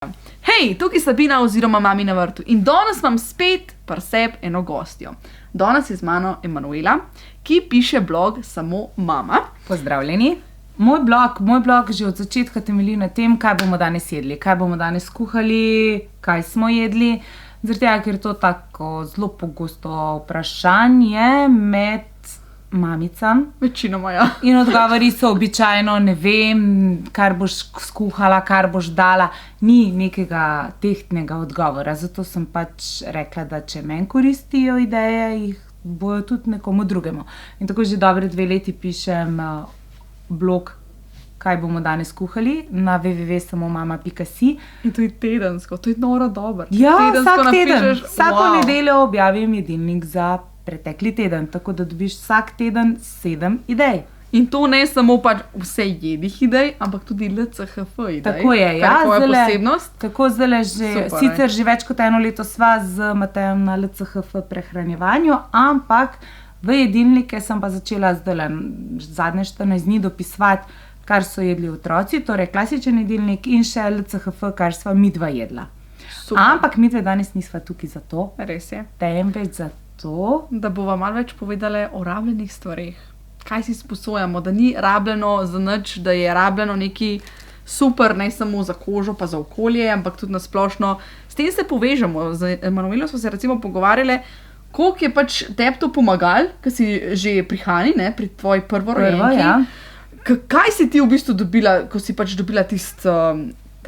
Hej, tukaj je Sabina oziroma Mami na vrtu in danes imam spet pri sebi eno gostjo. Danes je z mano Emanuela, ki piše blog Samo mama. Pozdravljeni. Moj blog že od začetka temelji na tem, kaj bomo danes jedli, kaj bomo danes kuhali, kaj smo jedli. Zaradi tega, ker je to tako zelo pogosto vprašanje med mamicam. Večinoma ja. In odgovori so običajno, ne vem, kar boš skuhala, kar boš dala. Ni nekega tehtnega odgovora. Zato sem pač rekla, da če meni koristijo ideje, jih bojo tudi nekomu drugemu. In tako že dobre 2 leti pišem blog, kaj bomo danes kuhali, na www.samomama.si. In to je tedensko, to je noro dobro. Ja, Tedensko vsak teden. napišeš, Vsako wow. nedeljo objavim jedilnik za pretekli teden, tako da dobiš vsak teden 7 idej. In to ne samo pač vse jedih idej, ampak tudi LCHF idej. Tako je, ja. Kar je tvoja zdajle- posebnost. Tako zdajle že, Super, sicer že več kot 1 leto sva z Matejem na LCHF prehranjevanju, ampak v jedilnike sem pa začela zdajle zadnje 14 dni dopisovati, kar so jedli otroci, torej klasičen jedilnik in še LCHF, kar sva midva jedla. Super. Ampak midve danes nisva tukaj zato, Res je. temveč zato, Da bova malo več povedale o rabljenih stvareh. Kaj si sposojamo, da ni rabljeno za nič, da je rabljeno neki super, ne samo za kožo, pa za okolje, ampak tudi na splošno. S tem se povežemo. Z Emanuelo smo se recimo pogovarjali, koliko je pač tebi to pomagal, ki si že pri Hani, ne, pri tvoji prvorojenki. ja. Kaj si ti v bistvu dobila, ko si pač dobila tisti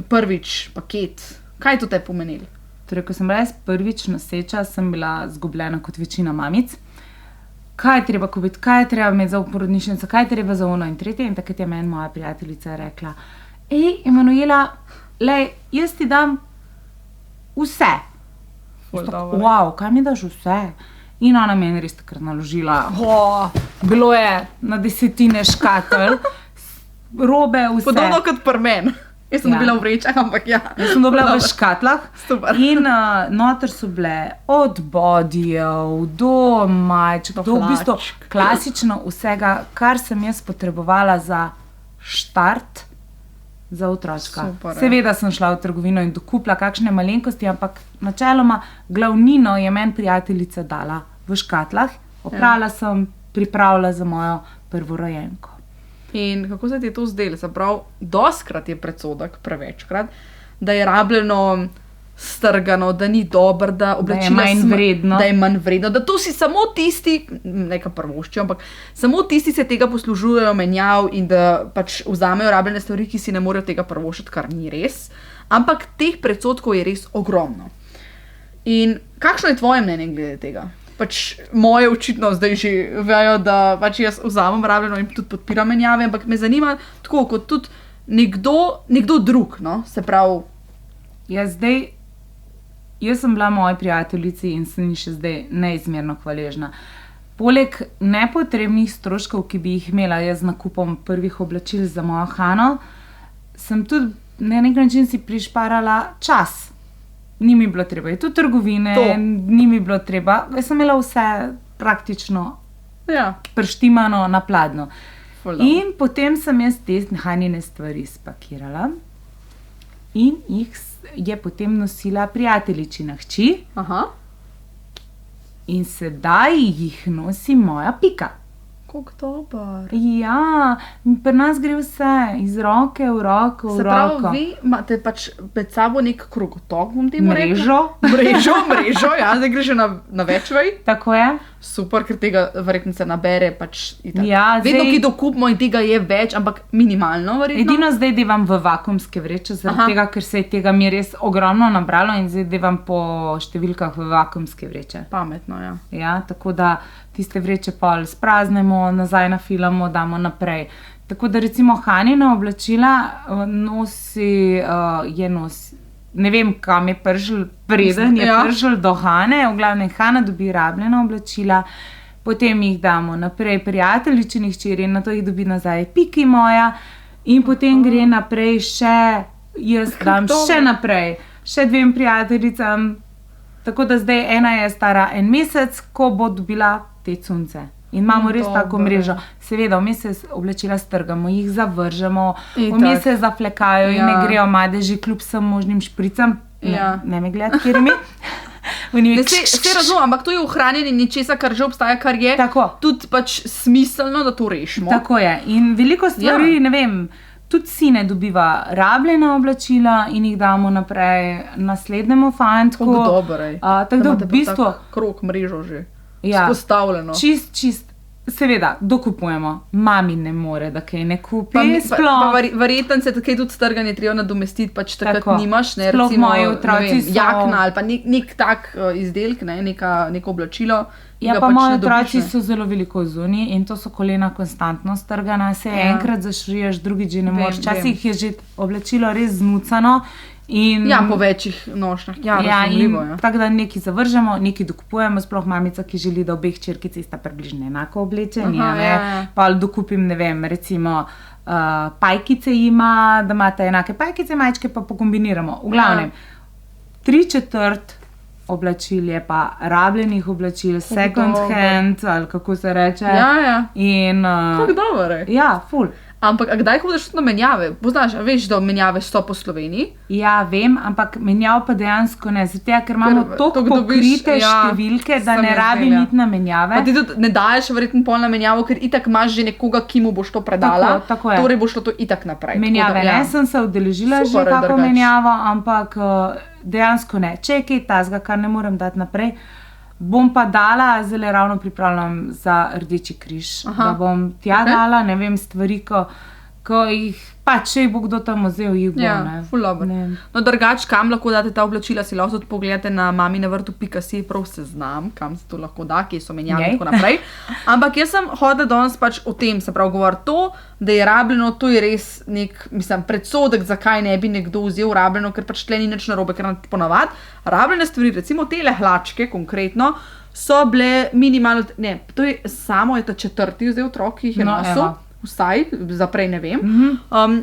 prvič paket? Kaj je to tebi pomenilo? Torej, ko sem bila jaz prvič noseča, sem bila zgubljena kot večina mamic. Kaj je treba kupiti, kaj je treba imeti za v porodnišnico, kaj je treba za ono in tretje. In takrat je meni moja prijateljica rekla: Ej, Emanuela, lej, jaz ti dam vse. Ful Jaz tako, dobro. wow, kaj mi daš vse? In ona meni res takrat naložila. Bilo je na desetine škatel, robe, vse. Podobno kot pri meni. Jaz sem Ja. dobila v vrečah, ampak ja. Jaz sem dobila v Dobro. škatlah. Super. In noter so bile od bodijev do majčk, Do do v bistvu hlačk. klasično vsega, kar sem jaz potrebovala za štart za otročka. Super, ja. Seveda sem šla v trgovino in dokupila kakšne malenkosti, ampak načeloma glavnino je meni prijateljica dala v škatlah. Oprala sem, pripravila za mojo prvorojenko. In kako se ti je to zdelo? Se pravi, doskrat je predsodek, prevečkrat, da je rabljeno strgano, da ni dobro, da oblačila manj vredno. Da je manj vredno, da to si samo tisti, nekaj prvoščijo, ampak samo tisti se tega poslužujejo menjav in da pač vzamejo rabljene stvari, ki si ne morejo tega prvoščiti, kar ni res. Ampak teh predsodkov je res ogromno. In kakšno je tvoje mnenje glede tega? Pač moje očitno zdaj že vejo, da pač jaz vzamem rabljeno in tudi podpiram menjave, ampak me zanima tako, kot tudi nekdo drug, no? Se pravi, Jaz sem bila moji prijateljici in sem ji še zdaj neizmerno hvaležna. Poleg nepotrebnih stroškov, ki bi jih imela jaz z nakupom prvih oblačil za mojo Hano, sem tudi na nek način si prišparala čas. Ni mi bilo treba iti v trgovine, To. ni mi bilo treba, jaz sem imela vse praktično ja, prštimano na pladnju. ful dobro. In potem sem jaz te Hanine stvari spakirala in jih je potem nosila prijateljičina hči Aha, in sedaj jih nosi moja Pika. koliko dober. Ja, pri nas gre vse iz roke v roko, v Se pravi, roko. vi imate pač pred sabo nek krogotok, bom temu Mrežo. rekla. Mrežo, ja, zdaj gre že na več vej. Tako je. Super, ker tega verjetno se nabere pač itak. Ja, Vedno, zdaj- ki dokupimo in tega je več, ampak minimalno verjetno. Edino zdaj devam v vakuumske vreče, zaradi Aha. tega, ker se je tega mi res ogromno nabralo in zdaj devam po številkah v vakuumske vreče. Pametno, ja. Ja, tako da tiste vreče pol spraznemo, nazaj nafilamo, damo naprej. Tako da recimo Hanina oblačila ne vem, kam je prišel, preden je Ja. prišel do Hane, v glavnem Hana dobi rabljena oblačila, potem jih damo naprej prijateljičini hčeri, nato jih dobi nazaj Piki moja in potem gre naprej še, jaz dam dobro. še naprej, še 2 prijateljicam. Tako da zdaj ena je stara 1 mesec, ko bo dobila te cunce. In imamo res Dobro. tako mrežo. Seveda, vmes se oblačila strgamo, jih zavržemo, Itak. vmes se zaflekajo in ne Ja. grejo madeži kljub vsem možnim špricam. Ja. Ne me gledati, kjer mi. Vse razumem, ampak to je ohranjanje nečesa, kar že obstaja, kar je Tako. tudi pač smiselno, da to rešimo. Tako je. In veliko stvari, Ja. ne vem, tudi sine dobiva rabljena oblačila in jih damo naprej naslednjemu fantku. Kako dobro je. Tako da v bistvu Krok mrežo že. Ja. Spostavljeno. čist, seveda, dokupujemo. Mami ne more, da kaj ne kupi. Pa verjetno se tukaj tudi strganje treba nadomestiti, pač takrat Tako. nimaš, ne, Sploh recimo, moji otroci so- jakna ali pa nek tak izdelek, ne, neko oblačilo. ki Ja, ga pa pač moji ne dobiš, otroci ne. so zelo veliko zunaj in to so kolena konstantno strgana. Se Ja. enkrat zašriješ, drugič že ne Vem, moreš. Včasih je že oblačilo res znucano. In, Ja, po večjih nošnjah. Ja, ja, razumljivo, in ja. tako da nekaj zavržemo, nekaj dokupujemo, sploh mamica, ki želi, da obeh črkic sta približno enako oblečeni. Aha, a ne. ja. Pa dokupim, ne vem, recimo pajkice ima, da imate enake pajkice, majčke pa pokombiniramo. V glavnem, 3/4 oblačil je pa rabljenih oblačil, second dobro. hand, ali kako se reče. Ja, ja. In, Kako dobro je. ja, ful. Ampak a kdaj hodiš tudi na menjave? Poznaš, a veš, da menjave so po Sloveniji? Ja, vem, ampak menjav pa dejansko ne, zato ker imamo Ker toliko toliko dobiš, pokrite ja, številke, da se ne mi rabim zdela. iti na menjave. Pa ti tudi ne daješ verjetno pol na menjavo, ker itak imaš že nekoga, ki mu boš to predala. Tako je. Torej bo šlo to itak naprej. Menjave Tako da, ne, sem se udeležila Super, že kako drugače. menjavo, ampak dejansko ne. Če je kaj tazga, kar ne morem dati naprej, bom pa dala, zdaj ravno pripravljam za Rdeči križ, Aha. da bom tja Okej. dala, ne vem, stvari, ko jih, pa če jih bo kdo tam vzel, jih bo. Ja, ne. ful dobro. Ne. No, drugač, kam lahko date ta oblačila, si lahko tudi pogledate na maminevrtu.si, prav seznam, kam se to lahko da, kje so menjave in Njej. tako naprej. Ampak jaz sem hodila danes pač o tem, se pravi, govor to, da je rabljeno, to je res nek, mislim, predsodek, zakaj ne bi nekdo vzel rabljeno, ker pač tle ni nič narobe, ker ponavadi rabljene stvari, recimo tele hlačke konkretno, so bile minimalno, ne, to je samo je ta 4. zdaj otrok, ki jih je No, nosil. evo. Vsaj, za prej ne vem.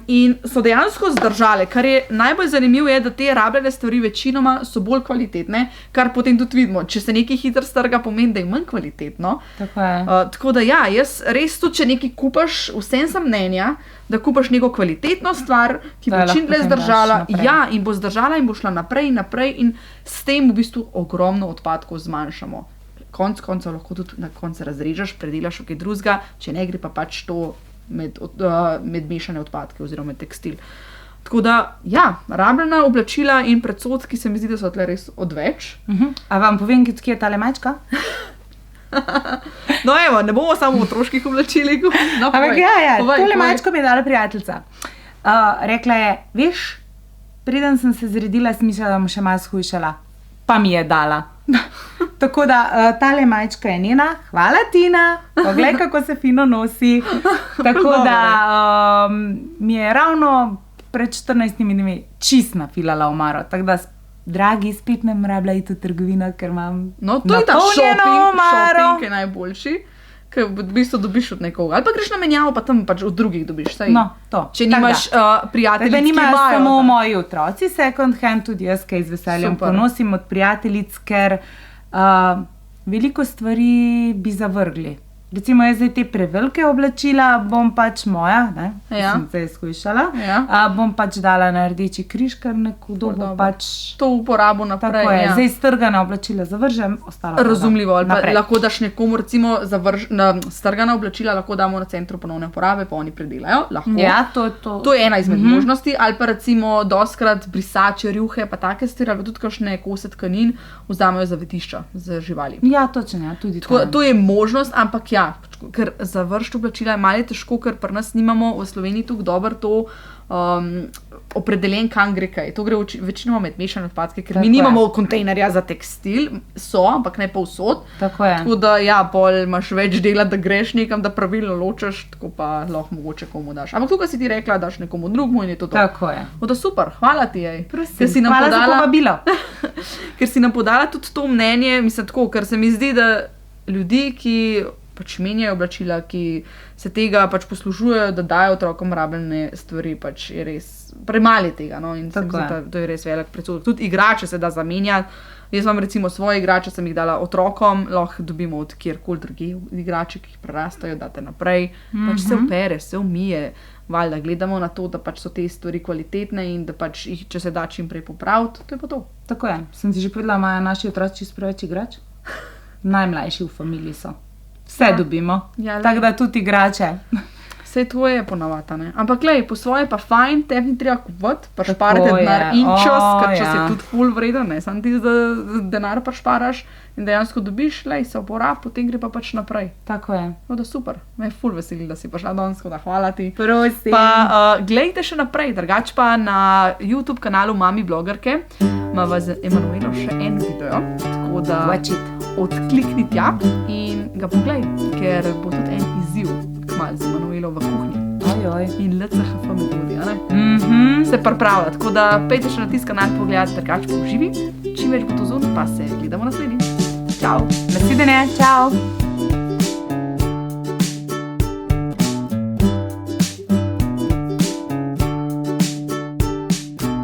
In so dejansko zdržale, kar je najbolj zanimivo, je, da te rabljene stvari večinoma so bolj kvalitetne, kar potem tudi vidimo. Če se nekaj hitro strga, pomeni, da je manj kvalitetno. Tako je. Tako da ja, jaz res tudi, če nekaj kupaš, vsem sem mnenja, da kupaš neko kvalitetno stvar, ki Da bo jo čim lahko dlje potem daš zdržala. naprej. Ja, in bo zdržala in bo šla naprej in naprej in s tem v bistvu ogromno odpadkov zmanjšamo. Konec koncev lahko tudi na koncu razrežeš, predelaš kaj drugega, če ne gre pa pač to med mešane odpadke oziroma med tekstil. Tako da, ja, rabljena oblačila in predsodki se mi zdi, da so tle res odveč. A vam povem, kje je tale mačka? No, evo, ne bomo samo v otroških oblačilih. No, Ampak ja, povej, tole povej. mačko mi je dala prijateljica. Rekla je, veš, preden sem se zredila, sem mislila, da bom še malo shujšala. Pa mi je dala. Tako da tale majčka je njena, hvala Tina, poglej, kako se fino nosi. Tako da mi je ravno pred 14 dnevi čist nafilala omaro. Tako da, dragi, spet ne rabila iti v trgovino, ker imam No, to je ta shopping je najboljši, ker v bistvu dobiš od nekoga. Ali pa greš na menjavo, pa tam pač od drugih dobiš. Saj, No, to. če Tako nimaš prijateljic, da ki nimajo imajo samo ta- moji otroci second hand, tudi jaz kaj z veseljem Super. ponosim od prijateljic, ker veliko stvari bi zavrgli. Recimo, jaz zdaj te prevelike oblačila bom pač moja, ne, Ja. sem se izkušala, Ja. bom pač dala na Rdeči križ, ker nekdo bo dobro. pač. To uporabo naprej. Tako je, ja. zdaj strgana oblačila zavržem, ostala pa Razumljivo, ali pa naprej. lahko daš nekomu, recimo, strgana oblačila, lahko damo na centru ponovne uporabe, pa oni predelajo. Lahko. Ja, to. To je ena izmed možnosti, ali pa recimo doskrat brisače, rjuhe, pa take stvari, ali pa tudi kakšne kose tkanin vzamejo za vetišča, za živali. Ja, točno, ja, tudi Tako, to. to je možnost, ampak ja, ker za vršč oblačila je malo težko, ker pri nas nimamo v Sloveniji tako dobro to opredeljen, kam gre kaj. To gre večinoma med mešane odpadke, ker Tako mi je. nimamo kontejnerja za tekstil, so, ampak ne povsod. Tako je. Tako da ja, pol imaš več dela, da greš nekam, da pravilno ločeš, tako pa lahko mogoče komu daš. Ampak tukaj si ti rekla, daš nekomu drugemu in je to to. Tako je. No, to super, hvala ti jej. Prosim, Ker si nam hvala za povabilo. ker si nam podala tudi to mnenje, mislim tako, ker se mi zdi, da ljudi, ki pač menjajo oblačila, ki se tega pač poslužujejo, da dajo otrokom rabljene stvari, pač je res premali tega. No? In to je res velik predsodek. Tudi igrače se da zamenjati. Jaz vam recimo svoje igrače sem jih dala otrokom, lahko dobimo od kjerkoli druge igrače, ki jih prerastajo, date naprej. Pač se opere, se umije. Valjda gledamo na to, da pač so te stvari kvalitetne in da pač jih, če se da čim prej popraviti, to je pa to. Tako je. Sem ti že povedala, imajo naši otroci čisto preveč igrač? Najmlajši v familiji so. Vse dobimo. Ja, tako da tudi igrače. Vse to je ponavadi, ne. Ampak glej, po svoje pa fajn, te ni treba kupovati, pa šparate denar in čas, ker čas je tudi ful vreden, ne. Sam ti denar pa šparaš in dejansko dobiš, lej, se uporab, potem gre pa pač naprej. Tako je. No, da super, me je ful veseli, da si prišla danes, da hvala ti. Prosim. Pa glejte še naprej, drugače pa na YouTube kanalu Mami blogerke imava z Emanuelo še en video, tako da odklikni tja in ga poglej, ker bo tudi en izziv kmalu z Emanuelo v kuhinji. In LCHF metodi, a ne? Se pripravlja, tako da pejte še na tisti kanal pogledati, drugače pa uživi. Čim več bo to zunaj, pa se gledamo naslednjič. Čau! Nasvidenje, čau!